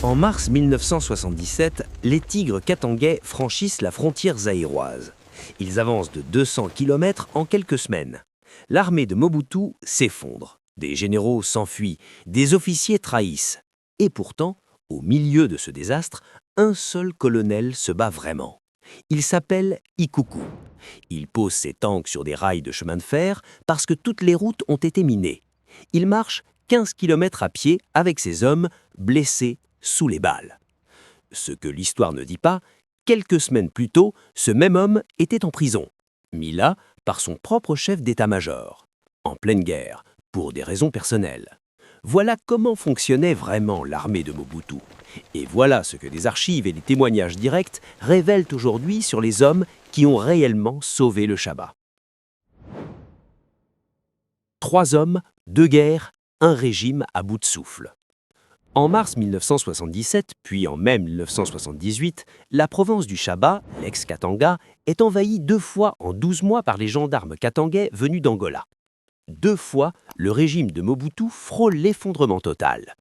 En mars 1977, les tigres katangais franchissent la frontière zaïroise. Ils avancent de 200 km en quelques semaines. L'armée de Mobutu s'effondre. Des généraux s'enfuient, des officiers trahissent. Et pourtant, au milieu de ce désastre, un seul colonel se bat vraiment. Il s'appelle Ikuku. Il pose ses tanks sur des rails de chemin de fer parce que toutes les routes ont été minées. Il marche 15 km à pied avec ses hommes blessés sous les balles. Ce que l'histoire ne dit pas, quelques semaines plus tôt, ce même homme était en prison, mis là par son propre chef d'état-major, en pleine guerre, pour des raisons personnelles. Voilà comment fonctionnait vraiment l'armée de Mobutu. Et voilà ce que des archives et des témoignages directs révèlent aujourd'hui sur les hommes qui ont réellement sauvé le Shaba. 3 hommes, 2 guerres, un régime à bout de souffle. En mars 1977, puis en mai 1978, la province du Shaba, l'ex-Katanga, est envahie 2 fois en 12 mois par les gendarmes katangais venus d'Angola. 2 fois, le régime de Mobutu frôle l'effondrement total.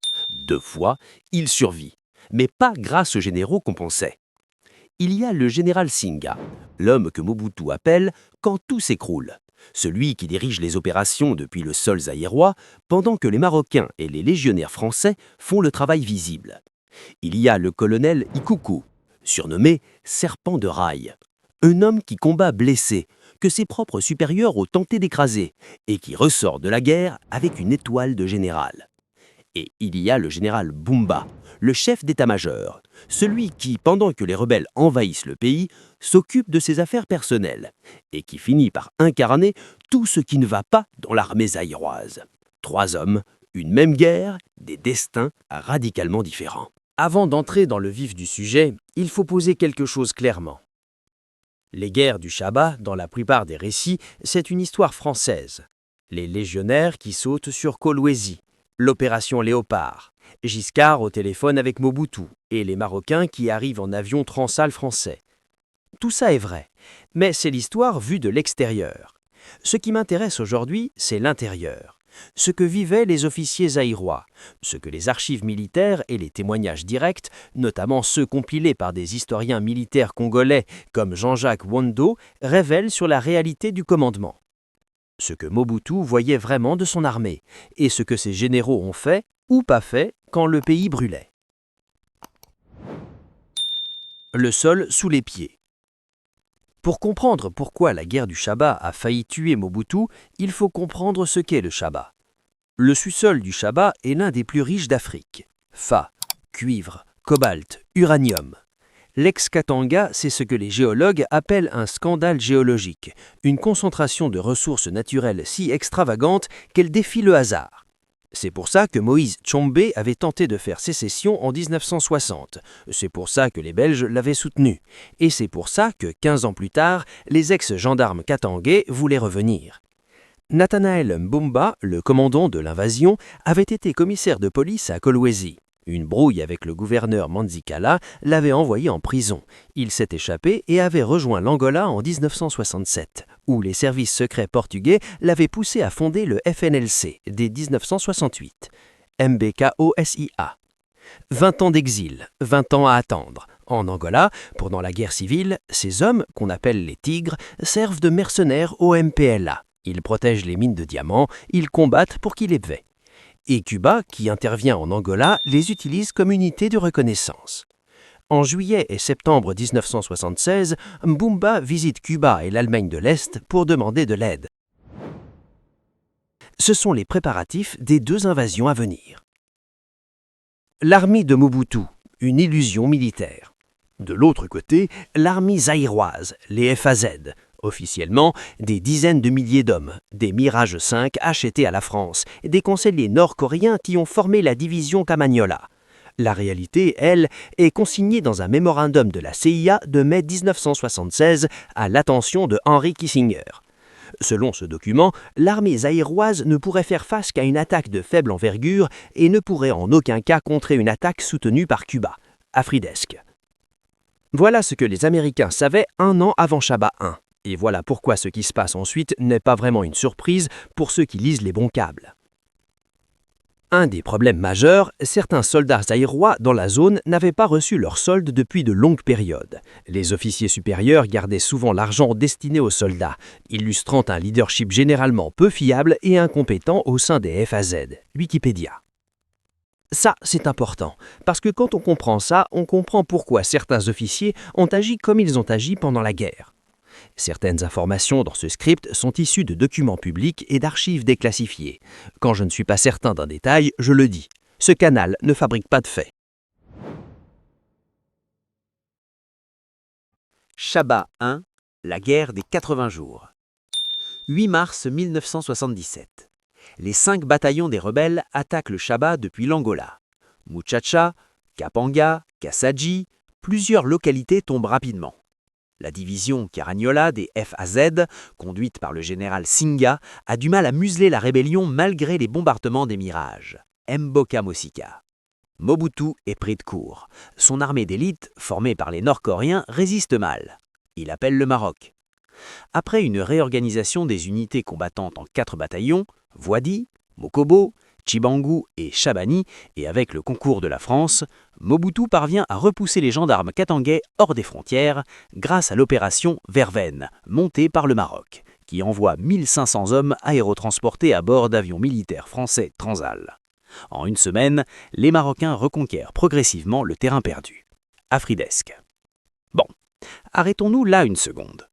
2 fois, il survit, mais pas grâce aux généraux qu'on pensait. Il y a le général Singa, l'homme que Mobutu appelle « quand tout s'écroule », celui qui dirige les opérations depuis le sol zaïrois, pendant que les Marocains et les légionnaires français font le travail visible. Il y a le colonel Ikuku, surnommé « serpent de rail », un homme qui combat blessé, que ses propres supérieurs ont tenté d'écraser, et qui ressort de la guerre avec une étoile de général. Et il y a le général Bumba, le chef d'état-major, celui qui, pendant que les rebelles envahissent le pays, s'occupe de ses affaires personnelles, et qui finit par incarner tout ce qui ne va pas dans l'armée zaïroise. 3 hommes, une même guerre, des destins radicalement différents. Avant d'entrer dans le vif du sujet, il faut poser quelque chose clairement. Les guerres du Shaba, dans la plupart des récits, c'est une histoire française. Les légionnaires qui sautent sur Kolwezi, l'opération Léopard, Giscard au téléphone avec Mobutu et les Marocains qui arrivent en avion transal français. Tout ça est vrai, mais c'est l'histoire vue de l'extérieur. Ce qui m'intéresse aujourd'hui, c'est l'intérieur. Ce que vivaient les officiers zaïrois, ce que les archives militaires et les témoignages directs, notamment ceux compilés par des historiens militaires congolais comme Jean-Jacques Wondo, révèlent sur la réalité du commandement. Ce que Mobutu voyait vraiment de son armée, et ce que ses généraux ont fait ou pas fait quand le pays brûlait. Le sol sous les pieds. Pour comprendre pourquoi la guerre du Shaba a failli tuer Mobutu, il faut comprendre ce qu'est le Shaba. Le sous-sol du Shaba est l'un des plus riches d'Afrique. Fa, cuivre, cobalt, uranium. L'ex-Katanga, c'est ce que les géologues appellent un scandale géologique, une concentration de ressources naturelles si extravagante qu'elle défie le hasard. C'est pour ça que Moïse Tshombe avait tenté de faire sécession en 1960. C'est pour ça que les Belges l'avaient soutenu. Et c'est pour ça que, 15 ans plus tard, les ex-gendarmes katangais voulaient revenir. Nathanaël Mbumba, le commandant de l'invasion, avait été commissaire de police à Kolwezi. Une brouille avec le gouverneur Manzikala l'avait envoyé en prison. Il s'est échappé et avait rejoint l'Angola en 1967, où les services secrets portugais l'avaient poussé à fonder le FNLC dès 1968. MBKOSIA. 20 ans d'exil, 20 ans à attendre. En Angola, pendant la guerre civile, ces hommes, qu'on appelle les tigres, servent de mercenaires au MPLA. Ils protègent les mines de diamants, ils combattent pour qui les paie. Et Cuba, qui intervient en Angola, les utilise comme unité de reconnaissance. En juillet et septembre 1976, Mbumba visite Cuba et l'Allemagne de l'Est pour demander de l'aide. Ce sont les préparatifs des 2 invasions à venir. L'armée de Mobutu, une illusion militaire. De l'autre côté, l'armée zaïroise, les FAZ. Officiellement, des dizaines de milliers d'hommes, des Mirage 5 achetés à la France, des conseillers nord-coréens qui ont formé la division Kamagnola. La réalité, elle, est consignée dans un mémorandum de la CIA de mai 1976 à l'attention de Henry Kissinger. Selon ce document, l'armée zaïroise ne pourrait faire face qu'à une attaque de faible envergure et ne pourrait en aucun cas contrer une attaque soutenue par Cuba, Afridesque. Voilà ce que les Américains savaient 1 an avant Shaba 1. Et voilà pourquoi ce qui se passe ensuite n'est pas vraiment une surprise pour ceux qui lisent les bons câbles. Un des problèmes majeurs, certains soldats zaïrois dans la zone n'avaient pas reçu leur solde depuis de longues périodes. Les officiers supérieurs gardaient souvent l'argent destiné aux soldats, illustrant un leadership généralement peu fiable et incompétent au sein des FAZ. Wikipédia. Ça, c'est important, parce que quand on comprend ça, on comprend pourquoi certains officiers ont agi comme ils ont agi pendant la guerre. Certaines informations dans ce script sont issues de documents publics et d'archives déclassifiées. Quand je ne suis pas certain d'un détail, je le dis. Ce canal ne fabrique pas de faits. Shaba 1, la guerre des 80 jours. 8 mars 1977. Les 5 bataillons des rebelles attaquent le Shaba depuis l'Angola. Muchacha, Kapanga, Kassaji, plusieurs localités tombent rapidement. La division Caragnola des FAZ, conduite par le général Singa, a du mal à museler la rébellion malgré les bombardements des Mirages. Mboka Mosika. Mobutu est pris de court. Son armée d'élite, formée par les Nord-Coréens, résiste mal. Il appelle le Maroc. Après une réorganisation des unités combattantes en 4 bataillons, Voidi, Mokobo, Chibangu et Shabani, et avec le concours de la France, Mobutu parvient à repousser les gendarmes katangais hors des frontières grâce à l'opération Verveine, montée par le Maroc, qui envoie 1500 hommes aérotransportés à bord d'avions militaires français Transal. En une semaine, les Marocains reconquièrent progressivement le terrain perdu. Afridesque. Bon, arrêtons-nous là une seconde.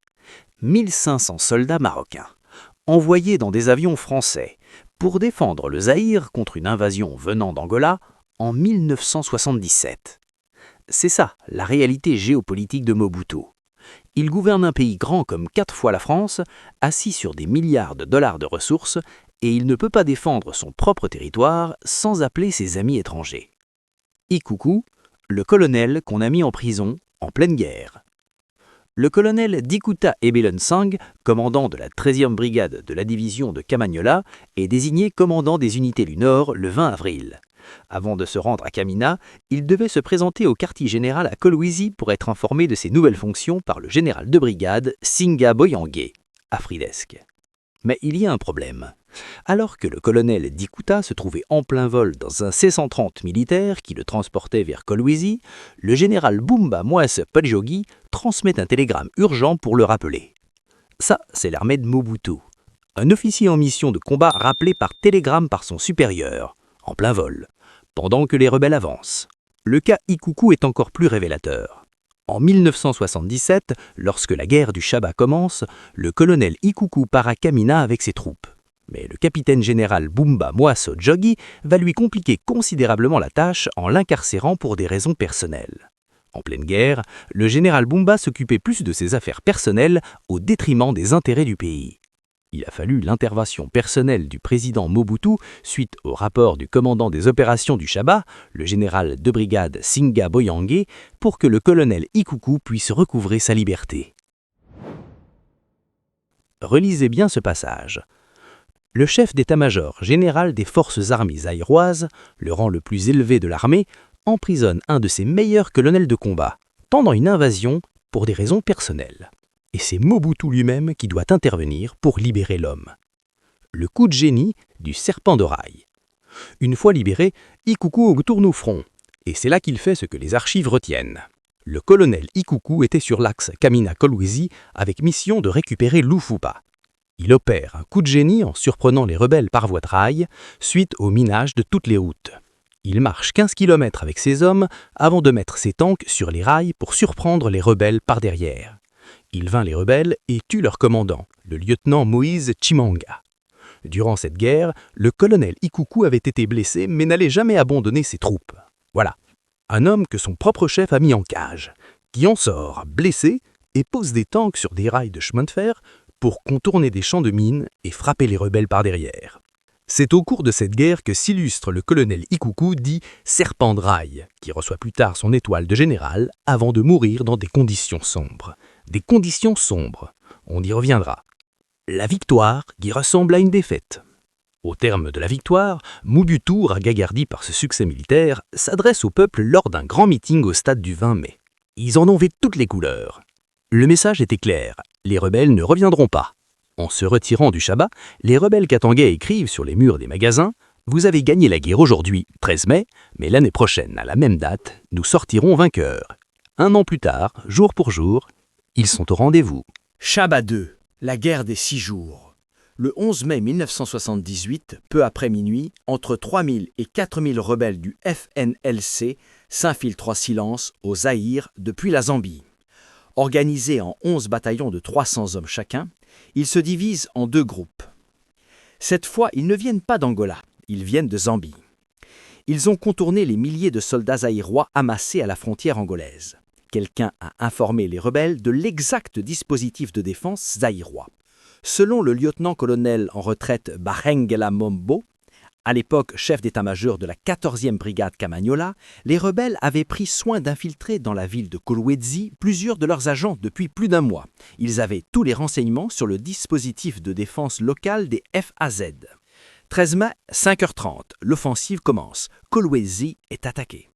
1500 soldats marocains, envoyés dans des avions français, pour défendre le Zaïre contre une invasion venant d'Angola en 1977. C'est ça, la réalité géopolitique de Mobutu. Il gouverne un pays grand comme 4 fois la France, assis sur des milliards de dollars de ressources, et il ne peut pas défendre son propre territoire sans appeler ses amis étrangers. Ikuku, le colonel qu'on a mis en prison en pleine guerre. Le colonel Dikuta Ebelensang, commandant de la 13e brigade de la division de Kamagnola, est désigné commandant des unités du Nord le 20 avril. Avant de se rendre à Kamina, il devait se présenter au quartier général à Kolwezi pour être informé de ses nouvelles fonctions par le général de brigade Singa Boyangué, afridesque. Mais il y a un problème. Alors que le colonel Dikuta se trouvait en plein vol dans un C-130 militaire qui le transportait vers Kolwezi, le général Bumba Mwase Padjogi transmet un télégramme urgent pour le rappeler. Ça, c'est l'armée de Mobutu. Un officier en mission de combat rappelé par télégramme par son supérieur, en plein vol, pendant que les rebelles avancent. Le cas Ikuku est encore plus révélateur. En 1977, lorsque la guerre du Shaba commence, le colonel Ikuku part à Kamina avec ses troupes. Mais le capitaine général Bumba Mwaso Djogi va lui compliquer considérablement la tâche en l'incarcérant pour des raisons personnelles. En pleine guerre, le général Bumba s'occupait plus de ses affaires personnelles au détriment des intérêts du pays. Il a fallu l'intervention personnelle du président Mobutu suite au rapport du commandant des opérations du Shaba, le général de brigade Singa Boyangué, pour que le colonel Ikuku puisse recouvrer sa liberté. Relisez bien ce passage. Le chef d'état-major général des forces armées zaïroises, le rang le plus élevé de l'armée, emprisonne un de ses meilleurs colonels de combat, pendant une invasion pour des raisons personnelles. Et c'est Mobutu lui-même qui doit intervenir pour libérer l'homme. Le coup de génie du serpent de rail. Une fois libéré, Ikuku tourne au front, et c'est là qu'il fait ce que les archives retiennent. Le colonel Ikuku était sur l'axe Kamina-Kolwezi avec mission de récupérer Lufupa. Il opère un coup de génie en surprenant les rebelles par voie de rail, suite au minage de toutes les routes. Il marche 15 km avec ses hommes avant de mettre ses tanks sur les rails pour surprendre les rebelles par derrière. Il vainc les rebelles et tue leur commandant, le lieutenant Moïse Chimanga. Durant cette guerre, le colonel Ikuku avait été blessé mais n'allait jamais abandonner ses troupes. Voilà, un homme que son propre chef a mis en cage, qui en sort blessé et pose des tanks sur des rails de chemin de fer pour contourner des champs de mines et frapper les rebelles par derrière. C'est au cours de cette guerre que s'illustre le colonel Ikuku dit « serpent de rail », qui reçoit plus tard son étoile de général avant de mourir dans des conditions sombres. Des conditions sombres, on y reviendra. La victoire qui ressemble à une défaite. Au terme de la victoire, Mobutu, ragaillardi par ce succès militaire, s'adresse au peuple lors d'un grand meeting au stade du 20 mai. Ils en ont vu toutes les couleurs. Le message était clair, les rebelles ne reviendront pas. En se retirant du Shaba, les rebelles katangais écrivent sur les murs des magasins « Vous avez gagné la guerre aujourd'hui, 13 mai, mais l'année prochaine, à la même date, nous sortirons vainqueurs. 1 an plus tard, jour pour jour, ils sont au rendez-vous. Chaba II, la guerre des 6 jours. Le 11 mai 1978, peu après minuit, entre 3000 et 4000 rebelles du FNLC s'infiltrent en silence au Zaïre depuis la Zambie. Organisés en 11 bataillons de 300 hommes chacun, ils se divisent en 2 groupes. Cette fois, ils ne viennent pas d'Angola, ils viennent de Zambie. Ils ont contourné les milliers de soldats zaïrois amassés à la frontière angolaise. Quelqu'un a informé les rebelles de l'exact dispositif de défense zaïrois. Selon le lieutenant-colonel en retraite Bahengela Mombo, à l'époque chef d'état-major de la 14e brigade Kamanyola, les rebelles avaient pris soin d'infiltrer dans la ville de Kolwezi plusieurs de leurs agents depuis plus d'1 mois. Ils avaient tous les renseignements sur le dispositif de défense local des FAZ. 13 mai, 5h30, l'offensive commence. Kolwezi est attaqué.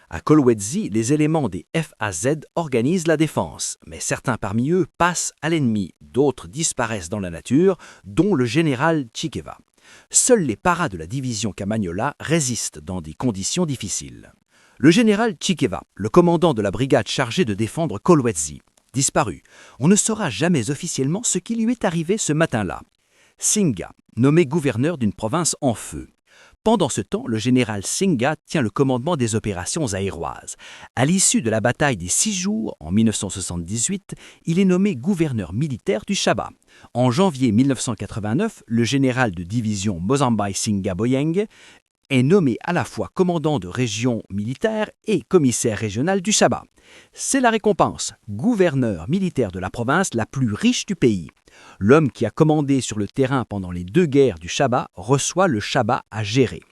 À Kolwezi, les éléments des FAZ organisent la défense, mais certains parmi eux passent à l'ennemi, d'autres disparaissent dans la nature, dont le général Chikeva. Seuls les paras de la division Kamanyola résistent dans des conditions difficiles. Le général Chikeva, le commandant de la brigade chargée de défendre Kolwezi, disparu. On ne saura jamais officiellement ce qui lui est arrivé ce matin-là. Singa, nommé gouverneur d'une province en feu. Pendant ce temps, le général Singa tient le commandement des opérations zaïroises. À l'issue de la bataille des 6 jours, en 1978, il est nommé gouverneur militaire du Chaba. En janvier 1989, le général de division Mozambai Singa Boyeng est nommé à la fois commandant de région militaire et commissaire régional du Chaba. C'est la récompense, gouverneur militaire de la province la plus riche du pays. L'homme qui a commandé sur le terrain pendant les 2 guerres du Chaba reçoit le Chaba à gérer.